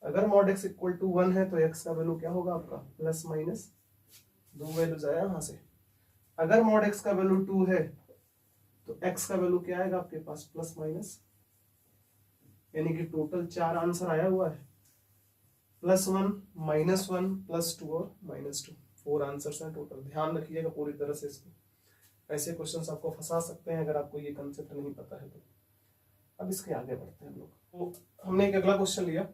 अगर मॉड x इक्वल टू 1 है तो x का वैल्यू क्या होगा आपका, प्लस माइनस, दो वैल्यूज आया यहाँ से। अगर मॉड x का वैल्यू 2 है तो x का वैल्यू क्या आएगा आपके पास, प्लस माइनस, यानी कि टोटल 4 आंसर आया हुआ है। +1 -1 +2 और -2, 4 आंसर्स हैं टोटल। ध्यान रखिएगा पूरी तरह से इसको, ऐसे क्वेश्चंस आपको फंसा सकते हैं अगर आपको ये कंसेप्ट नहीं पता है तो। अब इसके आगे बढ़ते हैं हम लोग। तो हमने एक अगला क्वेश्चन लिया,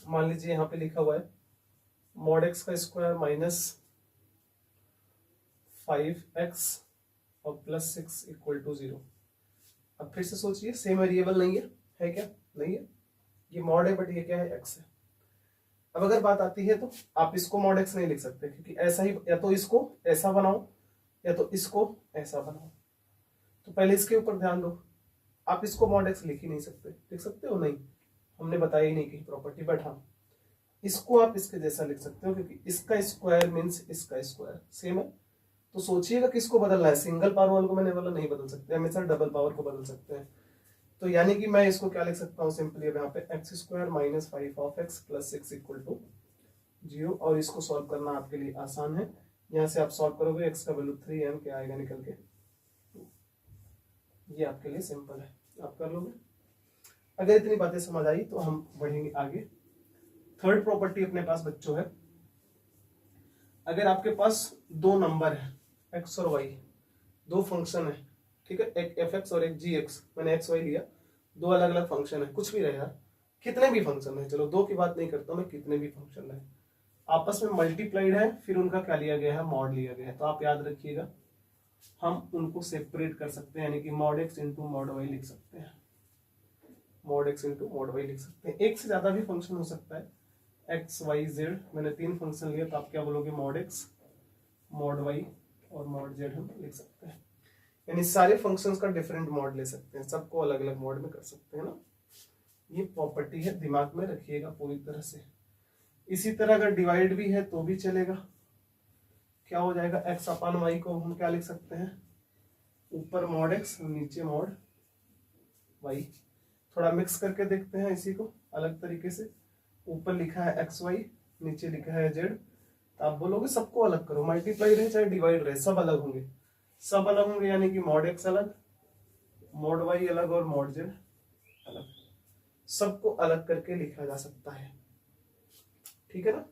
मान लीजिए यहाँ पे लिखा हुआ है mod x का स्क्वायर -5x और +6 = 0। अब फिर से सोचिए, सेम वेरिएबल नहीं है क्या? नहीं है, ये मॉड है बट ये क्या है? x है। अब अगर बात आती है तो आप इसको मॉड x नहीं लिख सकते, क्योंकि ऐसा ही, या तो इसको ऐसा बनाओ या तो इसको ऐसा बनाओ। तो पहले इसके ऊपर ध्यान दो, आप इसको मॉड x लिख ही नहीं सकते। लिख सकते हो? नहीं, हमने बताया ही नहीं कि प्रॉपर्टी। बट हाँ, इसको आप इसके जैसा लिख सकते हो, क्योंकि इसका स्क्वायर मीन्स इसका स्क्वायर सेम है। तो सोचिएगा किसको बदलना है, सिंगल पावर वाले को मैंने बोला नहीं बदल सकते, हमेशा डबल पावर को बदल सकते हैं। तो यानी कि मैं इसको क्या लिख सकता हूँ सिंपली, अब यहाँ पे x² -5 of x + 6 = 0। और इसको सॉल्व करना आपके लिए आसान है, यहाँ से आप सॉल्व करोगे x का वैल्यू 3n क्या आएगा निकल के, ये आपके लिए सिंपल है, आप कर लोगे। अगर इतनी बातें समझ आई तो हम बढ़ेंगे आगे। थर्ड प्रॉपर्टी अपने पास बच्चों है, अगर आपके पास दो नंबर है x और y, दो फंक्शन है, ठीक है, एक fx और एक gx, मैंने x y लिया, दो अलग अलग फंक्शन है, कुछ भी रहे यार, कितने भी फंक्शन है, चलो दो की बात नहीं करता मैं, कितने भी फंक्शन है, आपस में मल्टीप्लाइड है, फिर उनका क्या लिया गया है? मॉड लिया गया है। तो आप याद रखिएगा, हम उनको सेपरेट कर सकते हैं, यानी कि mod x × mod y लिख सकते हैं, mod x × mod y लिख सकते हैं। एक से ज्यादा भी फंक्शन हो सकता है, x y z, मैंने 3 फंक्शन लिया, तो आप क्या बोलोगे? mod x, mod y और mod z हम लिख सकते हैं। यानी सारे फंक्शंस का डिफरेंट मॉड ले सकते हैं, सबको अलग अलग मॉड में कर सकते हैं ना। ये प्रॉपर्टी है, दिमाग में रखिएगा पूरी तरह से। इसी तरह अगर डिवाइड भी है तो भी चलेगा, क्या हो जाएगा? x/y को हम क्या लिख सकते हैं? ऊपर mod x नीचे mod y। थोड़ा मिक्स करके देखते हैं इसी को अलग तरीके से, ऊपर लिखा है xy, नीचे लिखा है z, तो आप बोलोगे सबको अलग करो, मल्टीप्लाई रहे चाहे डिवाइड रहे, सब अलग होंगे, सब अलग होंगे, यानी कि mod x अलग, mod y अलग और mod z अलग, सबको अलग करके लिखा जा सकता है, ठीक है ना।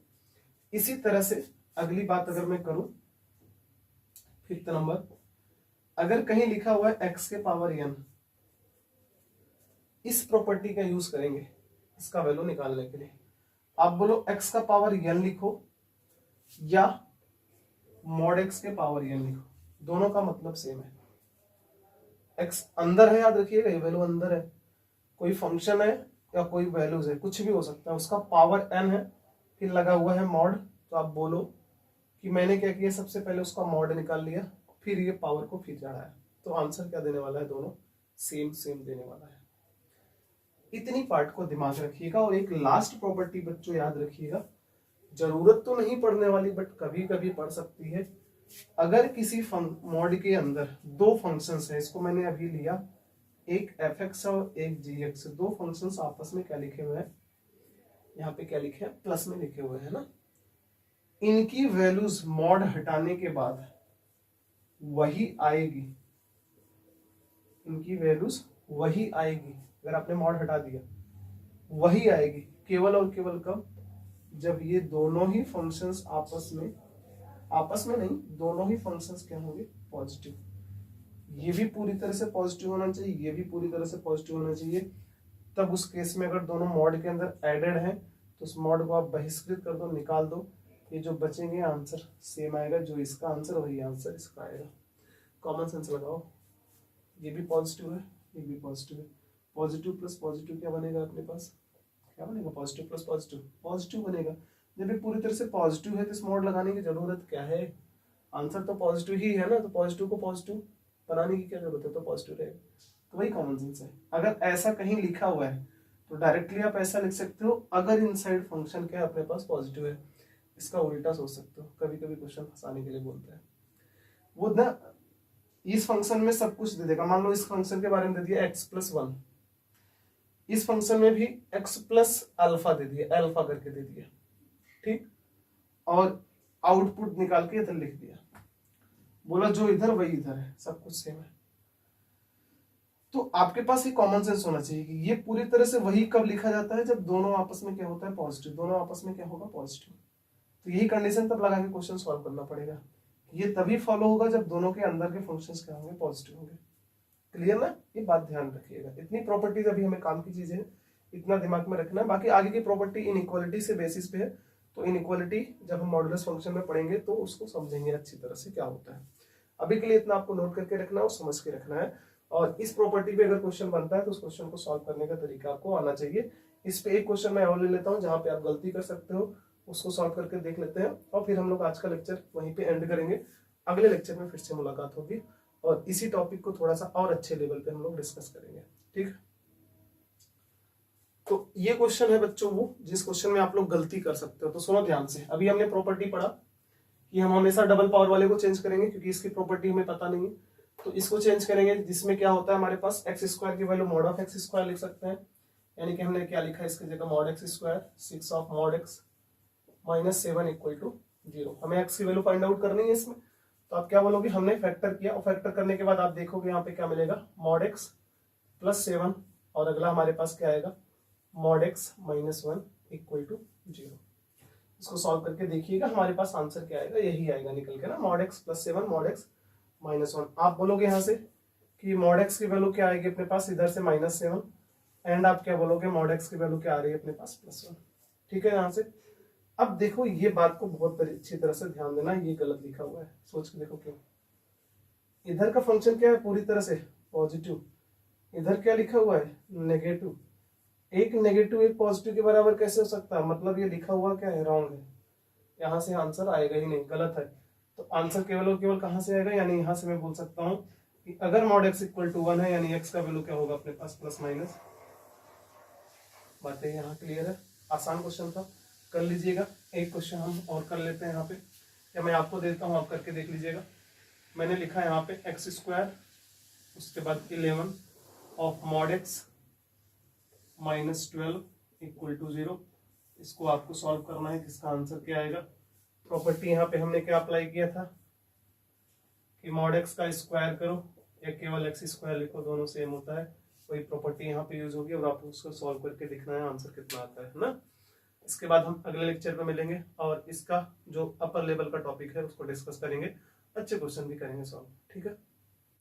इसी तरह से अगली बात अगर मैं करूं, 5th नंबर, अगर कहीं लिखा हुआ है x के पावर n, इस प्रॉपर्टी का यूज करेंगे इसका वैल्यू निकालने के लिए। आप बोलो x का पावर n लिखो या mod x के पावर n लिखो, दोनों का मतलब सेम है। x अंदर है, याद रखिएगा ये वैल्यू अंदर है, कोई फंक्शन है या कोई वैल्यूज है, कुछ भी हो सकता है, उसका पावर n है, फिर लगा हुआ है मॉड। तो आप बोलो कि मैंने क्या किया, सबसे पहले उसका मॉड निकाल लिया, फिर ये पावर को फिर चढ़ाया, तो आंसर क्या देने वाला है? दोनों सेम सेम देने वाला है। इतनी पार्ट को दिमाग रखिएगा। और एक लास्ट प्रॉपर्टी बच्चों याद रखिएगा, जरूरत तो नहीं पढ़ने वाली बट कभी कभी पढ़ सकती है। अगर किसी मॉड के अंदर दो फंक्शंस है, इसको मैंने अभी लिया, एक fx और एक gx, दो फंक्शंस आपस में क्या लिखे हुए हैं? यहाँ पे क्या लिखे हैं? प्लस में लिखे हुए हैं ना। इनकी वैल्यूज मॉड हटाने के बाद वही आएगी, इनकी वैल्यूज वही आएगी, अगर आपने मॉड हटा दिया वही आएगी, केवल और केवल कब? जब ये दोनों ही फंक्शंस आपस में नहीं, दोनों ही फंक्शंस क्या होंगे? पॉजिटिव। ये भी पूरी तरह से पॉजिटिव होना चाहिए, ये भी पूरी तरह से पॉजिटिव होना चाहिए। तब उस केस में अगर दोनों मॉड के अंदर एडेड है तो उस मॉड को आप बहिष्कृत कर दो, निकाल दो, ये जो बचेंगे आंसर सेम आएगा, जो इसका आंसर वही आंसर इसका आएगा। कॉमन सेंस लगाओ, ये भी पॉजिटिव है, ये भी पॉजिटिव है, पॉजिटिव प्लस पॉजिटिव क्या बनेगा अपने पास? क्या बनेगा? पॉजिटिव प्लस पॉजिटिव पॉजिटिव बनेगा। जब ये पूरी तरह से पॉजिटिव है तो इस मॉड लगाने की जरूरत क्या है? आंसर तो पॉजिटिव ही है ना, तो पॉजिटिव को पॉजिटिव बनाने की क्या जरूरत है? तो पॉजिटिव रहेगा, तो वही कॉमन सेंस है। अगर ऐसा कहीं लिखा हुआ है तो डायरेक्टली आप ऐसा लिख सकते हो, अगर इनसाइड फंक्शन क्या अपने पास पॉजिटिव है। इसका उल्टा सोच सकते हो, कभी कभी क्वेश्चन फंसाने के लिए बोलते हैं वो ना, इस फंक्शन में सब कुछ दे देगा। मान लो इस फंक्शन के बारे में दे दिया x+1, इस फंक्शन में भी x+α दे दिया, अल्फा करके दे दिया, ठीक, और आउटपुट निकाल के इधर लिख दिया, बोला जो इधर वही इधर है, सब कुछ सेम है। तो आपके पास एक कॉमन सेंस होना चाहिए कि ये पूरी तरह से वही कब लिखा जाता है जब दोनों आपस में क्या होता है, पॉजिटिव, दोनों आपस में क्या होगा, पॉजिटिव। तो यही कंडीशन तब लगा के क्वेश्चन सॉल्व करना पड़ेगा। ये तभी फॉलो होगा जब दोनों के अंदर के फंक्शंस क्या होंगे, पॉजिटिव होंगे। क्लियर ना, ये बात ध्यान रखिएगा। इतनी प्रॉपर्टीज अभी हमें काम की चीजें इतना दिमाग में रखना है। बाकी आगे की प्रॉपर्टी इनइक्वालिटी से बेसिस पे है, तो इनइक्वालिटी जब हम मॉडुलस फंक्शन में पढ़ेंगे तो उसको समझेंगे अच्छी तरह से क्या होता है। अभी के लिए इतना आपको नोट करके रखना है और समझ के रखना है। और इस प्रॉपर्टी पे अगर क्वेश्चन बनता है तो उस क्वेश्चन को सॉल्व करने का तरीका आपको आना चाहिए। इस पे एक क्वेश्चन मैं और ले लेता हूँ जहां पे आप गलती कर सकते हो, उसको सॉल्व करके देख लेते हैं और फिर हम लोग आज का लेक्चर वहीं पे एंड करेंगे। अगले लेक्चर में फिर से मुलाकात होगी और इसी टॉपिक को थोड़ा सा और अच्छे लेवल पे हम लोग डिस्कस करेंगे। ठीक, तो ये क्वेश्चन है बच्चों वो जिस क्वेश्चन में आप लोग गलती कर सकते हो। तो सुनो ध्यान से, अभी हमने प्रॉपर्टी पढ़ा कि हम हमेशा डबल पावर वाले को चेंज करेंगे क्योंकि इसकी प्रॉपर्टी हमें पता नहीं है, तो इसको चेंज करेंगे जिसमें क्या होता है हमारे पास एक्स स्क्वायर की value mod of x square लिख सकते हैं। यानी कि हमने क्या लिखा है इसकी जगह mod X square 6 of mod X minus 7 equal to 0। हमें एक्स की वैल्यू फाइंड आउट करनी है इसमें, तो आप क्या बोलोगे, हमने फैक्टर किया और फैक्टर करने के बाद आप देखोगे यहाँ पे क्या मिलेगा, मॉड एक्स प्लस 7 और अगला हमारे पास क्या आएगा, mod X minus 1 equal to 0। इसको सॉल्व करके देखिएगा हमारे पास आंसर क्या आएगा, यही आएगा निकल के ना, mod x plus 7 mod X minus 1। आप बोलोगे यहाँ से कि मॉड एक्स की वैल्यू क्या आएगी अपने पास इधर से -7 एंड आप क्या बोलोगे मॉड एक्स की वैल्यू क्या आ रही है अपने पास +1। ठीक है, यहाँ से अब देखो ये बात को बहुत अच्छी तरह से ध्यान देना, ये गलत लिखा हुआ है, सोच के देखो क्यों। इधर का फंक्शन क्या है, पूरी तरह से पॉजिटिव, इधर क्या लिखा हुआ है, नेगेटिव। एक नेगेटिव एक पॉजिटिव के बराबर कैसे हो सकता है, मतलब ये लिखा हुआ क्या है, रॉन्ग है, यहाँ से आंसर आएगा ही नहीं, गलत है। तो आंसर केवल और केवल कहां से आएगा, यानी यहां से मैं बोल सकता हूं कि अगर मॉड एक्स इक्वल टू 1 है यानी एक्स का वैल्यू क्या होगा अपने पास प्लस माइनस। बातें यहाँ क्लियर है, आसान क्वेश्चन था, कर लीजिएगा। एक क्वेश्चन हम और कर लेते हैं यहाँ पे, या मैं आपको देता हूँ आप करके देख लीजिएगा। मैंने लिखा है यहाँ पे एक्स स्क्वायर उसके बाद 11 of mod X minus 12 equal to 0। इसको आपको सॉल्व करना है, किसका आंसर क्या आएगा। प्रॉपर्टी यहाँ पे हमने क्या अप्लाई किया था कि मॉड एक्स का स्क्वायर करो या केवल एक्स स्क्वायर लिखो, दोनों सेम होता है, वही प्रॉपर्टी यहाँ पे यूज होगी और आपको उसको सॉल्व करके दिखना है आंसर कितना आता है ना। इसके बाद हम अगले लेक्चर में मिलेंगे और इसका जो अपर लेवल का टॉपिक है उसको डिस्कस करेंगे, अच्छे क्वेश्चन भी करेंगे सॉल्व। ठीक है।